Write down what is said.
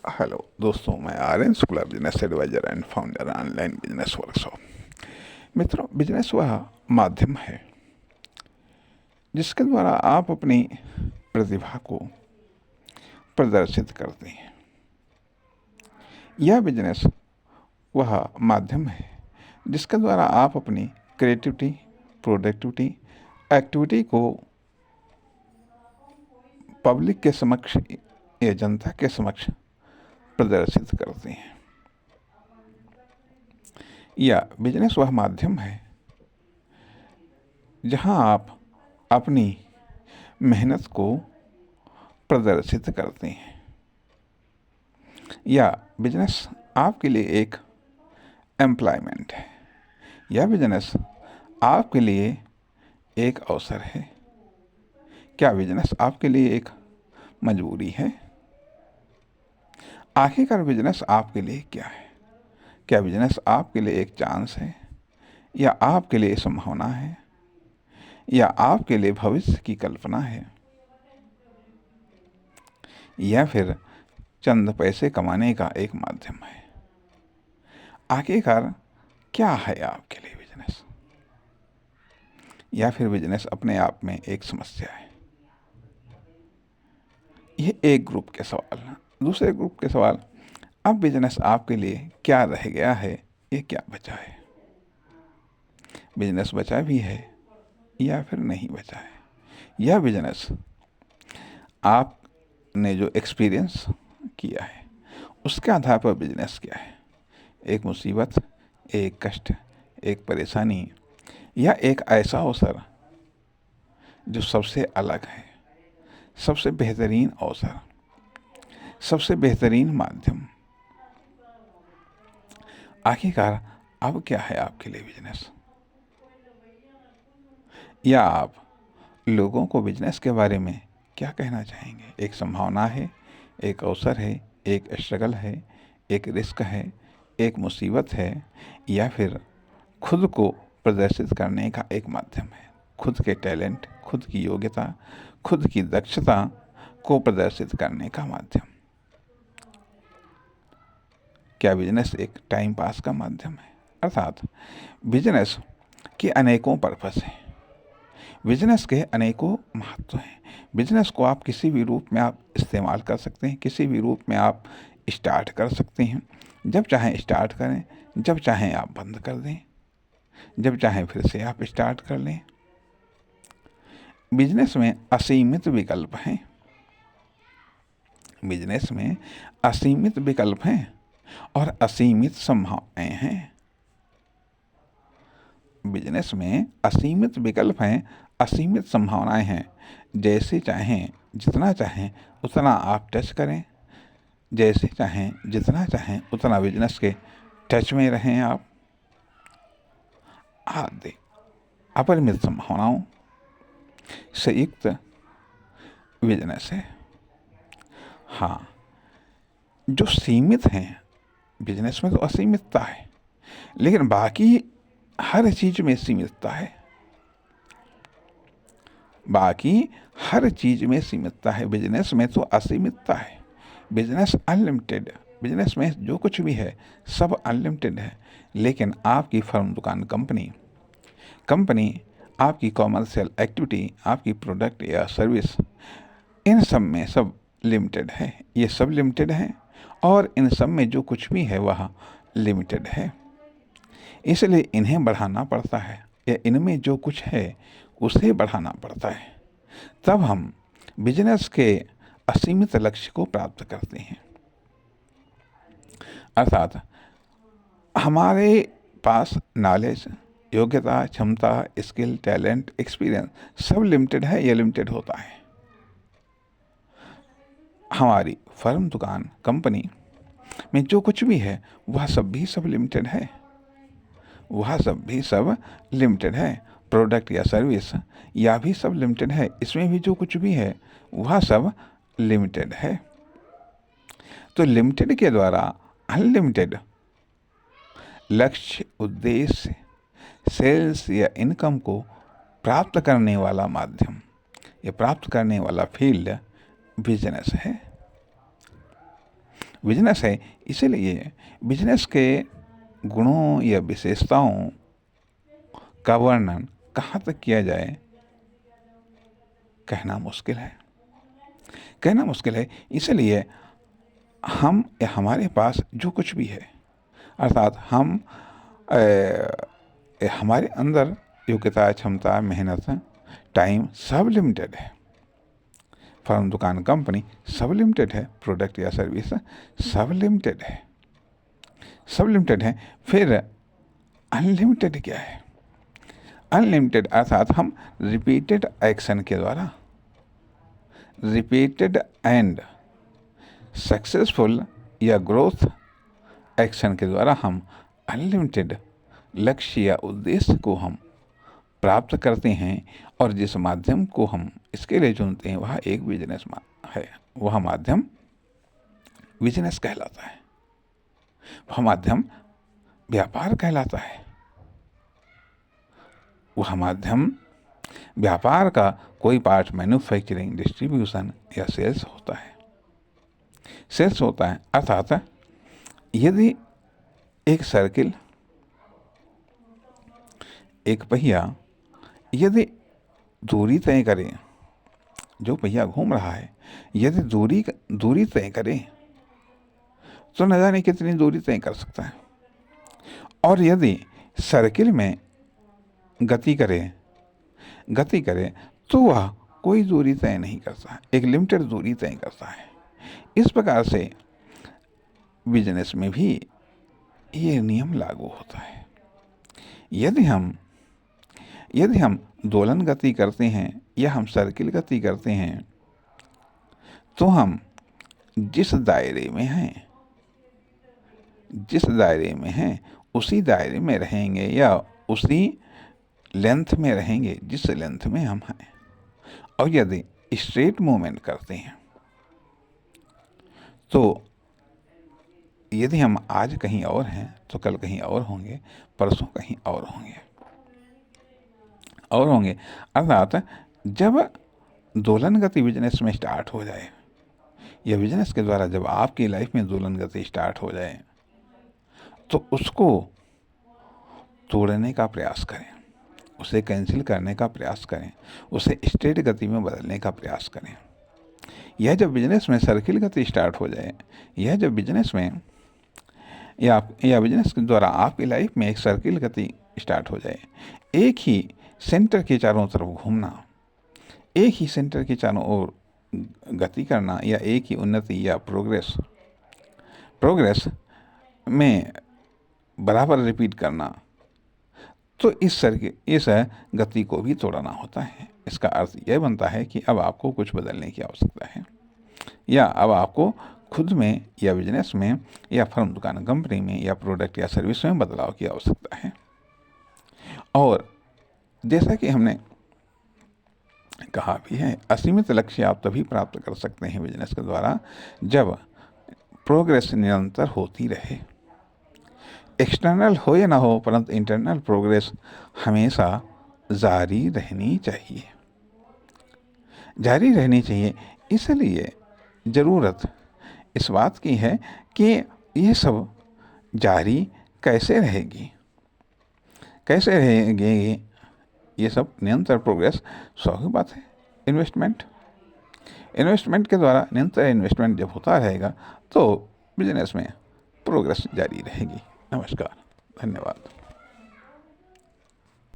Hello दोस्तों, मैं Aryan Shukla, business advisor and founder online business workshop. मित्रों, बिजनेस वह माध्यम है जिसके द्वारा आप अपनी प्रतिभा को प्रदर्शित करते हैं। यह बिजनेस वह माध्यम है जिसके द्वारा आप अपनी क्रिएटिविटी, प्रोडक्टिविटी, एक्टिविटी को पब्लिक के समक्ष या जनता के समक्ष प्रदर्शित करते हैं। या बिजनेस वह माध्यम है जहां आप अपनी मेहनत को प्रदर्शित करते हैं। या बिजनेस आपके लिए एक एम्प्लॉयमेंट है। यह बिजनेस आपके लिए एक अवसर है। क्या बिजनेस आपके लिए एक मजबूरी है? आखिरकार बिजनेस आपके लिए क्या है? क्या बिजनेस आपके लिए एक चांस है, या आपके लिए संभावना है, या आपके लिए भविष्य की कल्पना है, या फिर चंद पैसे कमाने का एक माध्यम है? आखिरकार क्या है आपके लिए बिजनेस? या फिर बिजनेस अपने आप में एक समस्या है? ये एक ग्रुप के सवाल। दूसरे ग्रुप के सवाल, अब बिजनेस आपके लिए क्या रह गया है, ये क्या बचा है? बिजनेस बचा भी है या फिर नहीं बचा है? यह बिजनेस आपने जो एक्सपीरियंस किया है उसके आधार पर बिजनेस क्या है? एक मुसीबत, एक कष्ट, एक परेशानी, या एक ऐसा अवसर जो सबसे अलग है, सबसे बेहतरीन अवसर, सबसे बेहतरीन माध्यम? आखिरकार अब क्या है आपके लिए बिजनेस? या आप लोगों को बिजनेस के बारे में क्या कहना चाहेंगे? एक संभावना है, एक अवसर है, एक स्ट्रगल है, एक रिस्क है, एक मुसीबत है, या फिर खुद को प्रदर्शित करने का एक माध्यम है? खुद के टैलेंट, खुद की योग्यता, खुद की दक्षता को प्रदर्शित करने का माध्यम? क्या बिजनेस एक टाइम पास का माध्यम है? अर्थात बिजनेस के अनेकों पर्पस हैं, बिजनेस के अनेकों महत्व हैं। बिजनेस को आप किसी भी रूप में आप इस्तेमाल कर सकते हैं, किसी भी रूप में आप स्टार्ट कर सकते हैं। जब चाहें स्टार्ट करें, जब चाहें आप बंद कर दें, जब चाहें फिर से आप स्टार्ट कर लें। बिजनेस में असीमित विकल्प हैं। बिजनेस में असीमित विकल्प हैं और असीमित संभावनाएं हैं। बिजनेस में असीमित विकल्प हैं, असीमित संभावनाएं हैं। जैसे चाहें, जितना चाहें उतना आप टच करें, जैसे चाहें, जितना चाहें उतना बिजनेस के टच में रहें आप। आदि अपरिमित संभावनाओं से युक्त बिजनेस है। हाँ, जो सीमित हैं, बिजनेस में तो असीमितता है, लेकिन बाकी हर चीज में सीमितता है। बाकी हर चीज में सीमितता है, बिजनेस में तो असीमितता है। बिजनेस अनलिमिटेड, बिजनेस में जो कुछ भी है सब अनलिमिटेड है। लेकिन आपकी फर्म, दुकान, कंपनी आपकी कॉमर्शियल एक्टिविटी, आपकी प्रोडक्ट या सर्विस, इन सब में सब लिमिटेड है। ये सब लिमिटेड है और इन सब में जो कुछ भी है वह लिमिटेड है। इसलिए इन्हें बढ़ाना पड़ता है, या इनमें जो कुछ है उसे बढ़ाना पड़ता है। तब हम बिजनेस के असीमित लक्ष्य को प्राप्त करते हैं। अर्थात हमारे पास नॉलेज, योग्यता, क्षमता, स्किल, टैलेंट, एक्सपीरियंस सब लिमिटेड है या लिमिटेड होता है। हमारी फर्म, दुकान, कंपनी में जो कुछ भी है वह सब भी सब लिमिटेड है। वह सब भी सब लिमिटेड है। प्रोडक्ट या सर्विस या भी सब लिमिटेड है। इसमें भी जो कुछ भी है वह सब लिमिटेड है। तो लिमिटेड के द्वारा अनलिमिटेड लक्ष्य, उद्देश्य, सेल्स या इनकम को प्राप्त करने वाला माध्यम या प्राप्त करने वाला फील्ड बिजनेस है। बिजनेस है, इसीलिए बिजनेस के गुणों या विशेषताओं का वर्णन कहाँ तक किया जाए, कहना मुश्किल है। इसलिए हम या हमारे पास जो कुछ भी है, अर्थात हमारे अंदर योग्यता, क्षमता, मेहनत, टाइम सब लिमिटेड है। फर्म, दुकान, कंपनी सब लिमिटेड है। प्रोडक्ट या सर्विस सब लिमिटेड है। फिर अनलिमिटेड क्या है? अनलिमिटेड अर्थात हम रिपीटेड एक्शन के द्वारा, रिपीटेड एंड सक्सेसफुल या ग्रोथ एक्शन के द्वारा हम अनलिमिटेड लक्ष्य या उद्देश्य को हम प्राप्त करते हैं, और जिस माध्यम को हम इसके लिए चुनते हैं वह एक बिजनेस है। वह माध्यम बिजनेस कहलाता है, वह माध्यम व्यापार कहलाता है। वह माध्यम व्यापार का कोई पार्ट मैन्युफैक्चरिंग, डिस्ट्रीब्यूशन या सेल्स होता है। अर्थात यदि एक सर्किल, एक पहिया यदि दूरी तय करे, जो पहिया घूम रहा है यदि दूरी तय करे तो न जाने कितनी दूरी तय कर सकता है। और यदि सर्किल में गति करे तो वह कोई दूरी तय नहीं करता, एक लिमिटेड दूरी तय करता है। इस प्रकार से बिजनेस में भी ये नियम लागू होता है। यदि हम दोलन गति करते हैं या हम सर्किल गति करते हैं तो हम जिस दायरे में हैं उसी दायरे में रहेंगे या उसी लेंथ में रहेंगे जिस लेंथ में हम हैं। और यदि स्ट्रेट मूवमेंट करते हैं तो यदि हम आज कहीं और हैं तो कल कहीं और होंगे, परसों कहीं और होंगे। अर्थात जब दोलन गति बिजनेस में स्टार्ट हो जाए, या बिजनेस के द्वारा जब आपकी लाइफ में दोलन गति स्टार्ट हो जाए तो उसको तोड़ने का प्रयास करें, उसे कैंसिल करने का प्रयास करें, उसे स्ट्रेट गति में बदलने का प्रयास करें। यह जब बिजनेस में सर्किल गति स्टार्ट हो जाए, यह जब बिजनेस में या बिजनेस के द्वारा आपकी लाइफ में एक सर्किल गति स्टार्ट हो जाए, एक ही सेंटर के चारों तरफ घूमना, एक ही सेंटर के चारों ओर गति करना, या एक ही उन्नति या प्रोग्रेस में बराबर रिपीट करना, तो इस गति को भी तोड़ना होता है। इसका अर्थ यह बनता है कि अब आपको कुछ बदलने की आवश्यकता है, या अब आपको खुद में या बिजनेस में या फर्म, दुकान, कंपनी में या प्रोडक्ट या सर्विस में बदलाव की आवश्यकता है। और जैसा कि हमने कहा भी है, असीमित लक्ष्य आप तभी प्राप्त कर सकते हैं बिजनेस के द्वारा जब प्रोग्रेस निरंतर होती रहे। एक्सटर्नल हो या ना हो, परंतु इंटरनल प्रोग्रेस हमेशा जारी रहनी चाहिए। इसलिए ज़रूरत इस बात की है कि ये सब जारी कैसे रहेगी, ये सब निरंतर प्रोग्रेस। स्वाभाविक बात है, इन्वेस्टमेंट के द्वारा निरंतर इन्वेस्टमेंट जब होता रहेगा तो बिजनेस में प्रोग्रेस जारी रहेगी। नमस्कार, धन्यवाद।